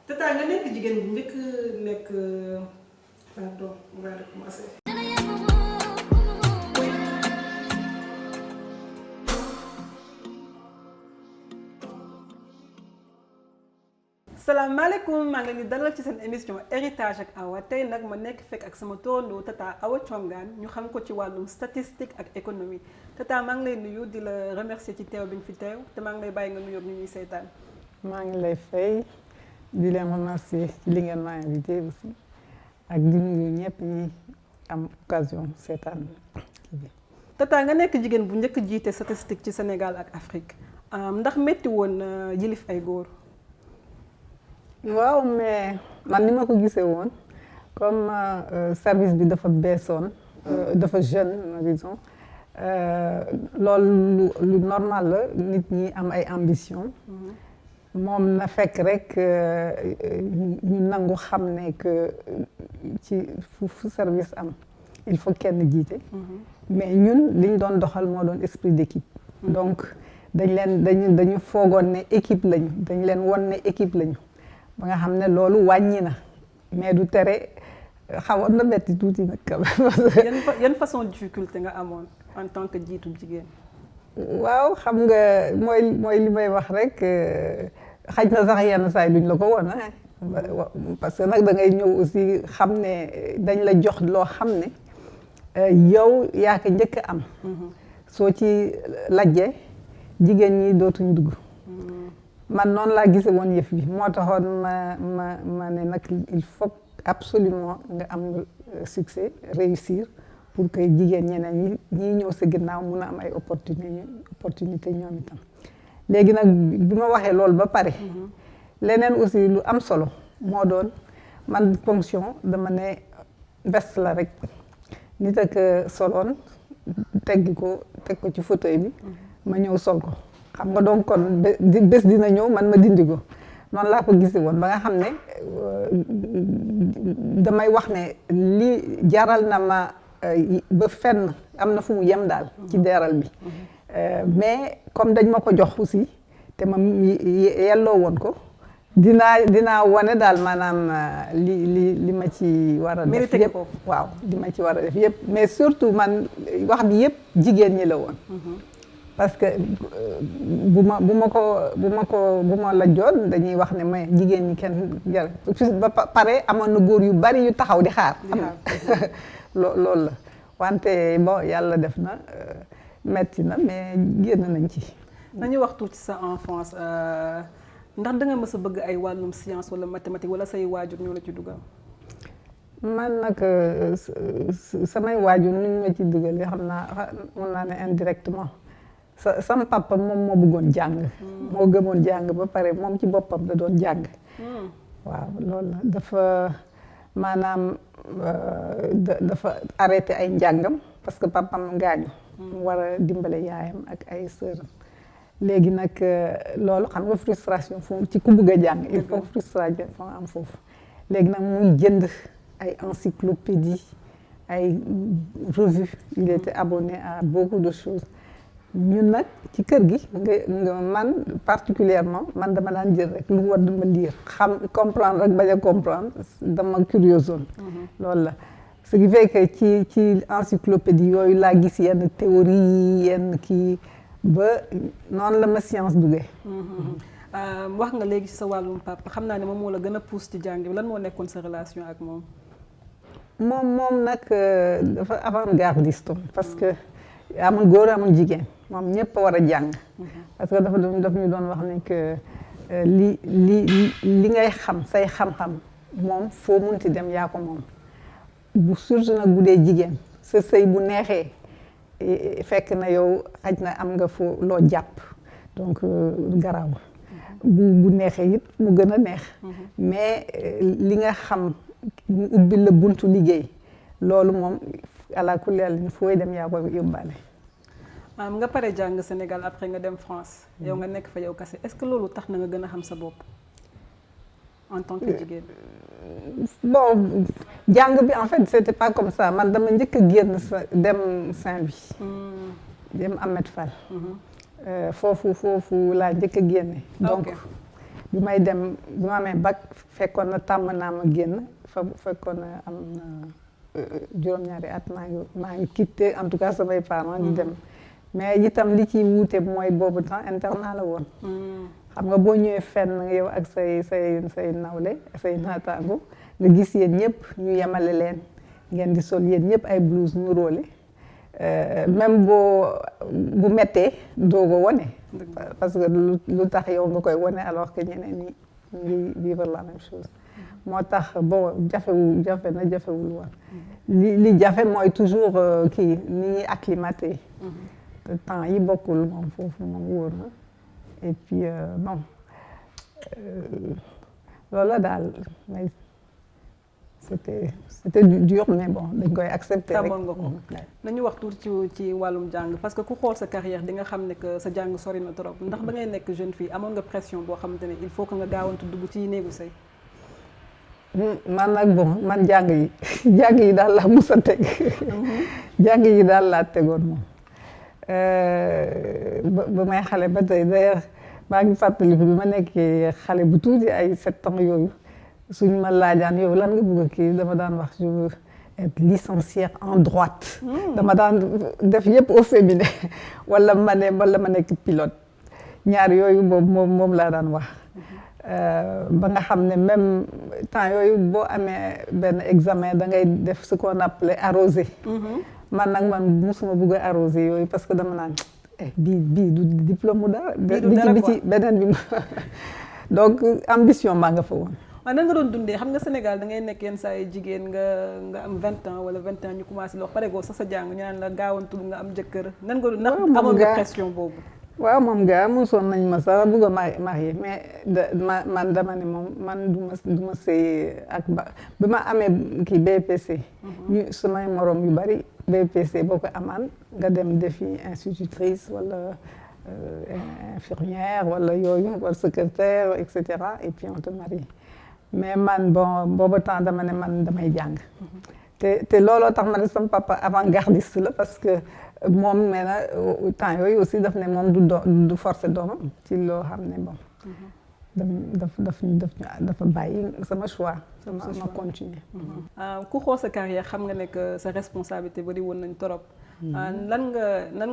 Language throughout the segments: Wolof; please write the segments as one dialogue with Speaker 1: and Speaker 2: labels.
Speaker 1: Tata nga nekk jigéen bu njëkk nekk pardon on va recommencer. salaamaaleykum maa ngi leen di dalal ci seen émission héritage ak Awa tey nag ma nekk fekk ak sama toondoo Tata Awa Thiongaan ñu xam ko ci wàllum statistique ak économie Tata maa ngi lay nuyu di la remercier ci teew bi ñu fi teew te maa ngi lay bàyyi nga nuyoog ñu ñuy seetaan.
Speaker 2: maa ngi lay fay di leen remercier ci li ngeen ma invité aussi ak di nuyu ñëpp ñi am occasion seetaan bi.
Speaker 1: Tata nga nekk jigéen bu njëkk jiite statistique ci Sénégal ak Afrique ndax métti woon yilif ay góor.
Speaker 2: waaw mais man ni ma ko gisee woon comme service bi dafa beesoon dafa jeune disons loolu lu normal la nit ñi am ay ambition moom na fekk rek ñu nangu xam ne que ci fu service am il faut kenn jiite mais ñun li ñu doon doxal moo doon esprit d'équipe donc dañu foogoon ne équipe lañu dañ leen won ne équipe lañu ba nga xam ne loolu wàññi na mais du tere xawoon na metti tuuti nag quand même.
Speaker 1: yan façon difficulté nga amoon en tant que jiitu jigéen.
Speaker 2: waaw xam nga mooy li may wax rek xaj na sax yenn saa yi duñ la ko woon parce que nag da ngay ñëw aussi xam ne dañ la jox loo xam ne yow yaa ko njëkk a am. soo ci lajjee jigéen ñi dootuñ dugg. man noonu laa gisee woon yëf bi moo taxoon ma ne nag il faut absolument nga am succès réussir pour que jigéen ñeneen ñi ñëw sa ginnaaw mun a am ay opportunité ñoom itam léegi nag bi ma waxee loolu ba pare leneen aussi lu am solo moo doon man fonction dama ne veste la rek nit ak soloon teg ko ci fauteuil bi ma ñëw sol ko xam nga donc kon bés dina ñëw man ma dindi ko noonu laa ko gisee woon ba nga xam ne damay wax ne li jaral na ma ba fenn am na fu mu yem daal ci deeral bi mais comme dañ ma ko jox aussi te ma yelloo woon ko dinaa wane daal maanaam li ma ci war a def yëpp waaw li ma ci war a def yëpp mais surtout man wax bi yëpp jigéen ñi la woon parce que bu ma la joon dañuy wax ne mais jigéen ñi kenn jar ba pare amoon na góor yu bari yu taxaw di xaar loolu la wante bon yàlla def na metti na mais génn nañ ci.
Speaker 1: nañu wax tuuti sa enfance ndax da nga mës a bëgg ay wàllum science wala mathématique wala say waajur ñoo la ci dugal.
Speaker 2: man nag samay waajur ni ñu ma ci dugal xam naa mën naa ne indirectement. sama papa moom moo bëggoon jàng moo gëmoon jàng ba pare moom ci boppam da doon jàng waaw loolu la dafa maanaam dafa arrêté ay njàngam parce que papam gaañu mu war a dimbale yaayam ak ay sœuram léegi nag loolu xam nga frustration foofu ci ku bëgg a jàng il faut frustration foo am foofu léegi nag muy jënd ay encyclopédie ay revue il était abonné à beaucoup de choses ñun nag ci kër gi nga man particulièrement man dama daan jël rek lu war dama lire xam comprendre rek bañ a comprendre dama curieuse woon loolu la ce qui fait que ci encyclopédie yooyu laa gis yenn théorie yi yenn kii ba noonu la ma science duggee
Speaker 1: wax nga léegi ci sa wàllum papa xam naa ne moom moo la gën a pousse ci jàng bi lan moo nekkoon sa relation ak moom
Speaker 2: moom nag dafa avant-gardiste parce que amul góor amul jigéen moom ñëpp a war a jàng parce que daf ñu doon wax ne que li ngay xam say xam-xam moom foo munti dem yaa ko moom bu surtout nag bu dee jigéen sa sëy bu neexee fekk na yow xaj na am nga foo loo jàpp donc garaaw bu neexee it mu gën a neex mais li nga xam mu ubbi la buntu liggéey loolu moom ala kulli yàlla fooy dem yaa ko yóbbaale.
Speaker 1: nga pare jàng Sénégal après nga dem France yow nga nekk fa yow kese est-ce que loolu tax na nga gën a xam sa bopp en tant que jigéen.
Speaker 2: bon jàng bi en fait c'était pas comme ça man dama njëkk a génn dem Saint-Louis. dem Ahmed Fall. foofu laa njëkk a génne. donc bi may dem bi ma amee bac fekkoon na tàmm naa ma génn fekkoon na am na juróom-ñaari at maa ngi quitté en tout cas samay parents di dem mais itam li ci wuute mooy boobu temps internat la woon xam nga boo ñëwee fenn yow ak say nawle say naataango nga gis yéen ñëpp ñu yemale leen ngeen di sol yéen ñëpp ay blouse nuróole même bu mettee doo ko wone parce que lu tax yow nga koy wone alors que ñeneen ñi ñu ngi vivre la même chose moo tax bon jafewul woon li jafe mooy toujours kii ni ñuy acclimaté temps yi bokkul moom foofu moom wóor na et puis bon loolu la daal mais c'était dur mais bon dañ koy accepter rek.
Speaker 1: tàmmoon nga ko nañu wax tuuti ci wàllum jàng parce que ku xool sa carrière di nga xam ne que sa jàng sori na trop ndax ba ngay nekk jeune fille amoon nga pression boo xamante ne il faut que nga gaawantu dugg ci néegu sëy.
Speaker 2: man nag bon man jàng yi daal laa mus a teg jàng yi daal laa tegoon moom ba may xale ba tey d'ailleurs maa ngi fàttaliku bi ma nekkee xale bu tuuti ay 7 ans yooyu suñ ma laajaan yow lan nga bëgg a kii dama daan wax je veux être licenciée en droite dama daan def yëpp au féminin wala ma nekk pilote ñaar yooyu moom laa daan wax ba nga xam ne même temps yooyu boo amee benn examen da ngay def ce qu'on appelait arrosé man musuma bëgg a arrosé yooyu parce que dama naan bii du diplôme mu dara bi ci beneen bi donc ambition maa nga fa woon.
Speaker 1: waaw nan nga doon dundee xam nga Sénégal da ngay nekk yenn saa yi jigéen nga am 20 ans wala 20 ans ñu commencé loo pare goo sax sa jàng ñu naan la gaawantul nga am jëkkër nan nga doon amoon nga pression boobu.
Speaker 2: waaw moom gaa mosoon nañ ma sax bëgg a marié mais man dama ne moom man du ma sëy ak bi ma amee kii BPC. ñu samay morom yu bari BPC boo ko amaan nga dem defi institutrice wala infirmière wala yooyu wala secrétaire et cetera et puis on te marie mais man bon booba temps dama ne man damay jàng. te looloo tax ma ne sama papa avant-gardiste la parce que moom nee na temps yooyu aussi daf ne moom du forcer doomam ci loo xam ne bon dafa bàyyi sama choix ma continuer.
Speaker 1: ku xool sa carrière xam nga ne que sa responsabilité bari woon nañ torop nan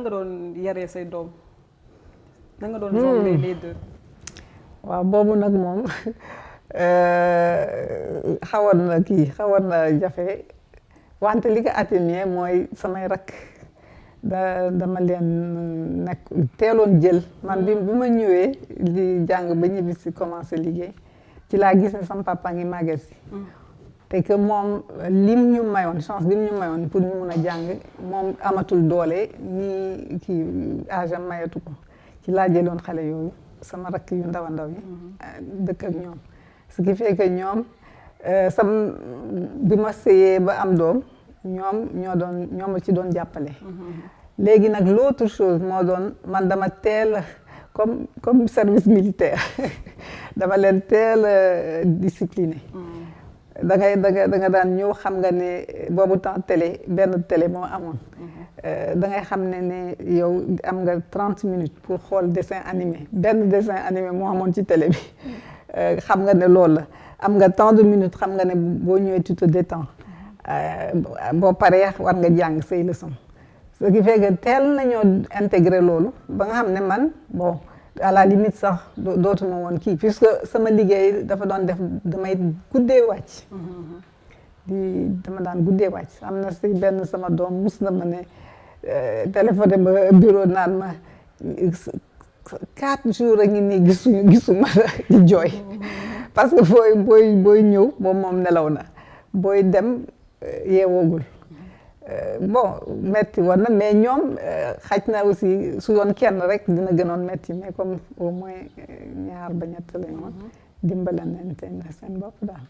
Speaker 1: nga doon yaree say doom nan nga doon jongler les deux.
Speaker 2: waaw boobu nag moom xawoon na jafe wante li ko atténuer mooy samay rakk dama leen nekk teeloon jël man bi ma ñëwee di jàng ba ñibbi si commencé liggéey ci laa gis ne sama papa ngi màgget si te que moom lim ñu mayoon chance lim ñu mayoon pour ñu mun a jàng moom amatul doole ni kii âge am mayatu ko ci laa jëloon xale yooyu sama rakk yu ndaw yi dëkk ak ñoom ce qui fait que ñoom bi ma sëyee ba am doom ñoom la ci doon jàppale. léegi nag l'autre chose moo doon man dama teel comme service militaire dama leen teel discipliné. da nga daan ñëw xam nga ne boobu temps benn télé moo amoon. da ngay xam ne yow am nga 30 minutes pour xool dessin animé benn dessin animé moo amoon ci télé bi xam nga ne loolu la. am nga tant de minutes xam nga ne boo ñëwee tu te détends boo paree war nga jàng say leçons ce qui fait que teel nañoo intégrer loolu ba nga xam ne man bon à la limite sax dootuma woon kii puisque sama liggéey dafa doon def damay guddee wàcc dama daan guddee wàcc am na si benn sama doom mus na ma ne téléphoné ma bureau naan ma 4 jours a ngi nii gisuma di jooy parce que booy ñëw moom nelaw na booy dem yeewoogul bon metti woon na mais ñoom xaj na aussi su doon kenn rek dina gënoon metti mais comme au moins ñaar ba ñett lañu woon dimbalante seen bopp daal.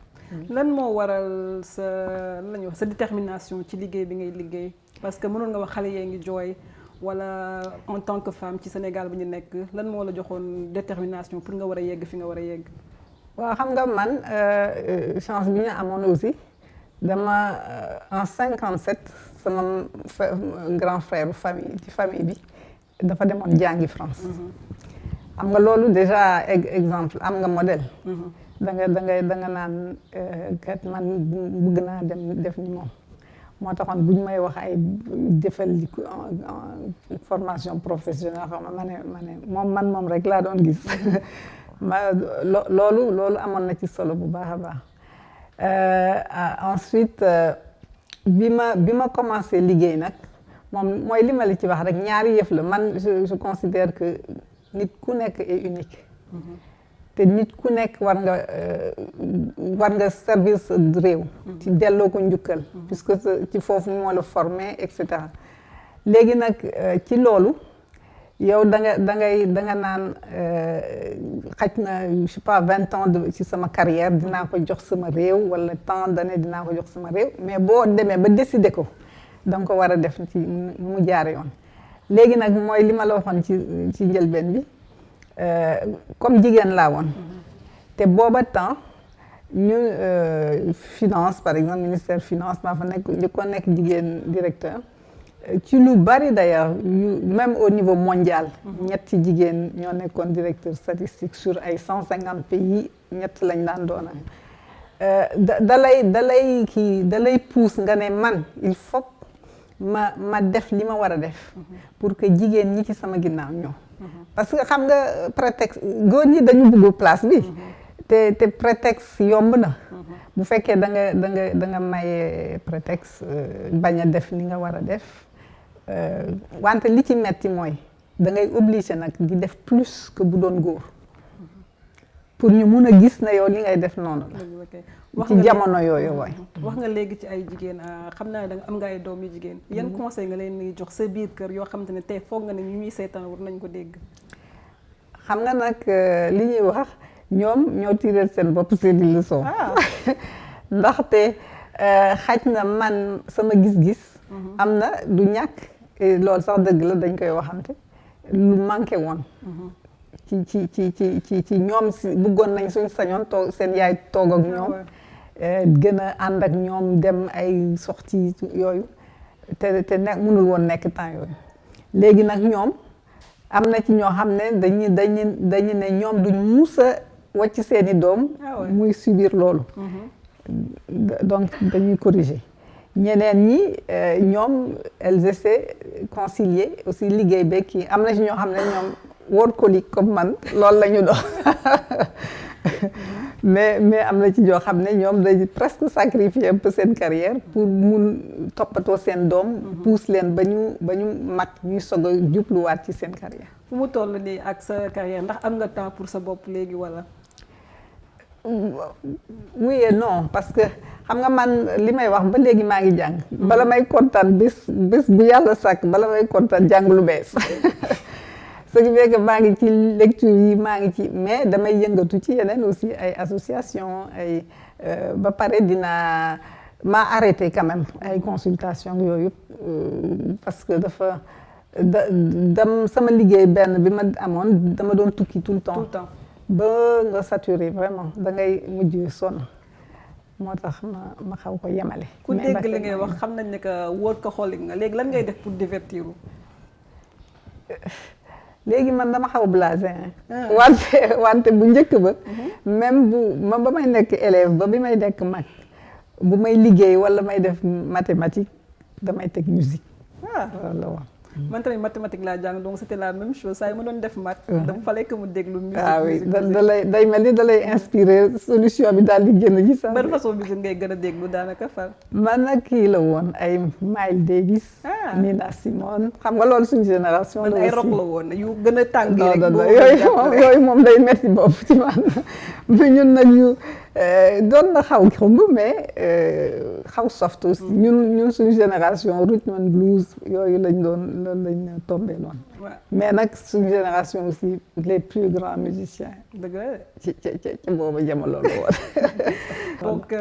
Speaker 1: lan moo waral sa détermination ci liggéey bi ngay liggéey parce que mënoon nga wax xale yee ngi jooy wala en tant que femme ci Sénégal bi ñu nekk lan moo la joxoon détermination pour nga war a yegg fi nga war a yegg.
Speaker 2: waaw xam nga man chance bi ñu amoon aussi dama en 57 sama grand frère ci famille bi dafa demoon jàngi France. xam nga loolu déjà exemple am nga modèle. da nga naan kat man bëgg naa dem def ni moom. moo taxoon bu ñu may wax ay defal formation professionnelle xam nga ma ne moom rek laa doon gis loolu amoon na ci solo bu baax a baax. Ensuite bi ma commencé liggéey nag moom mooy li ma la ci wax rek ñaari yëf la man je considère que nit ku nekk est unique. te nit ku nekk war nga servir sa réew. ci delloo ko njukkal. puisque ci foofu moo la formé et cetera. léegi nag ci loolu yow da nga naan xaj na je sais pas 20 ans ci sama carrière dinaa ko jox sama réew wala tant d'années dinaa ko jox sama réew mais boo demee ba décider ko da nga ko war a def ci mu jaar yoon. léegi nag mooy li ma la waxoon ci njëlbeen bi. Comme jigéen laa woon te booba temps ñu finance par exemple ministère finance maa fa nekk njëkkoon nekk jigéen directeur ci lu bari d'ailleurs même au niveau mondial ñetti jigéen ñoo nekkoon directeur statistique sur ay 150 pays ñett lañ daan doona da lay pousse nga ne man il faut ma def li ma war a def pour que jigéen ñi ci sama ginnaaw ñëw. parce que xam nga prétexte góor ñi dañu bëgg place bi te prétexte yomb na bu fekkee da nga maye prétexte bañ a def li nga war a def wante li ci metti mooy da ngay obligé nag di def plus que bu doon góor pour ñu mun a gis na yow li ngay def noonu la ci jamono yooyu waay
Speaker 1: wax nga léegi ci ay jigéen xam naa da nga am nga ay doom yu jigéen yan conseil nga leen di jox sa biir kër yoo xamante ne tey foog nga ne ñu ñuy seetaan war nañ ko dégg.
Speaker 2: xam nga nag li ñuy wax ñoom ñoo tiré seen bopp seeni leçon ndaxte xaj na man sama gis-gis am na du ñàkk loolu sax dëgg la dañ koy waxante lu manqué woon ci ñoom si bëggoon nañ suñ sañoon toog seen yaay toog ak ñoom gën a ànd ak ñoom dem ay sorties yooyu te mënul woon nekk temps yooyu léegi nag ñoom am na ci ñoo xam ne dañu ne ñoom duñ mus a wàcc seeni doom muy subir loolu donc dañuy corriger ñeneen ñi ñoom elles essaient concilier aussi liggéey beeg kii am na ci ñoo xam ne ñoom workaholic comme man loolu la ñu doon mais am na ci ñoo xam ne ñoom dañu presque sacrifier un peu seen carrière pour mun toppatoo seen doom pousse leen ba ñu mag ñuy soog a jubluwaat ci seen carrière.
Speaker 1: fu mu toll nii ak sa carrière ndax am nga temps pour sa bopp léegi wala.
Speaker 2: oui et non parce que xam nga man li may wax ba léegi maa ngi jàng. bala may kontaan bés bu yàlla sàkk bala may kontaan jàng lu bees. ce qui fait que maa ngi ci lecture yi maa ngi ci mais damay yëngatu ci yeneen aussi ay association ay ba pare maa arrêté quand même ay consultation yooyu parce que dafa sama liggéey benn bi ma amoon dama doon tukki tout le temps ba nga saturé vraiment da ngay mujj sonn moo tax ma xaw ko yemale.
Speaker 1: ku dégg li ngay wax xam nañ ne que workaholic nga léegi lan ngay def pour divertir.
Speaker 2: léegi man dama xaw blasé wante bu njëkk ba même ba may nekk élève ba bi may nekk mag bu may liggéey wala may def mathématique damay teg musique loolu la woon.
Speaker 1: man tamit mathématique laa jàng donc c'était la même chose saa yi ma doon def math dafa fallait que mu déglu musique.
Speaker 2: oui day mel ni da lay inspiré solution bi daal di génn ci sax.
Speaker 1: ban façon musique ngay gën a déglu daanaka far.
Speaker 2: man nag kii la woon ay Miles Davis. Nina Simone xam nga loolu suñu génération.
Speaker 1: man ay rock la woon yu gën a tàng rek.
Speaker 2: yooyu moom day metti bopp ci man mais ñun nag ñu doon na xaw xumb mais xaw soft aussi. ñun suñu génération rhythm and blues yooyu lañ loolu lañ tombé noonu. mais nag suñu génération aussi les plus grands musiciens.
Speaker 1: dëgg la
Speaker 2: ci boobu jamono la woon.
Speaker 1: donc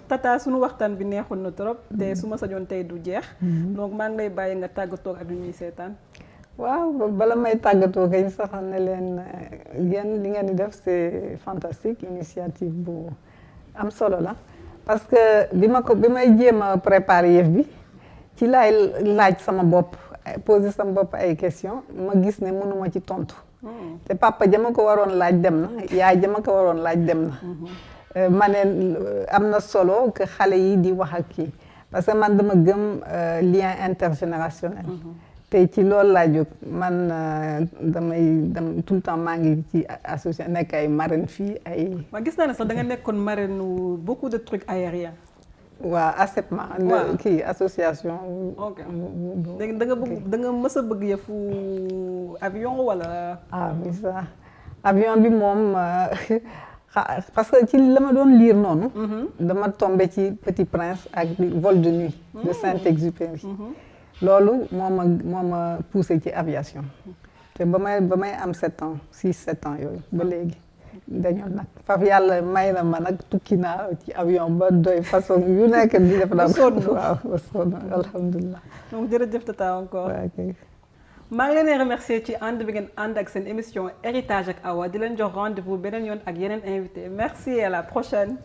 Speaker 1: Tata suñu waxtaan bi neexoon na trop te su ma sañoon tey du jeex. donc maa ngi lay bàyyi nga tàggatoo ak ñuy seetaan.
Speaker 2: waaw bala may tàggatoo kay sax ne leen yéen li ngeen di def c'est fantastique initiative bu am solo la parce que bi may jéem a préparer yëf bi ci laay laaj sama bopp poser sama bopp ay questions ma gis ne mënuma ci tontu. te papa jama ko waroon laaj dem na yaay jama ko waroon laaj dem na ma ne am na solo que xale yi di wax ak kii parce que man dama gëm lien intergénérationnel te ci loolu laa jóg man damay dem tout le temps maa ngi ci association nekk ay marraine fii ay
Speaker 1: waaw gis naa ne sax da nga nekkoon marraine beaucoup de trucs aériens.
Speaker 2: waaw ASEPMA kii association.
Speaker 1: ok léegi da nga mës a bëgg yëfu avion wala.
Speaker 2: ah oui ça avion bi moom parce que ci la ma doon lire noonu. dama tombé ci Petit Prince ak vol de nuit. de Saint-Exupéry. loolu moo ma poussé ci aviation. te ba may am 7 ans 6-7 ans yooyu ba léegi. dañoo nag faf yàlla may na ma nag tukki naa ci avion ba doy façon yu nekk di def daal waaw ba sonn alhamdulilah.
Speaker 1: donc jërëjëf Tata encore. maa ngi leen di remercier ci ànd bi ngeen ànd ak seen émission héritage ak Awa di leen jox rendez-vous beneen yoon ak yeneen invité merci et à la prochaine.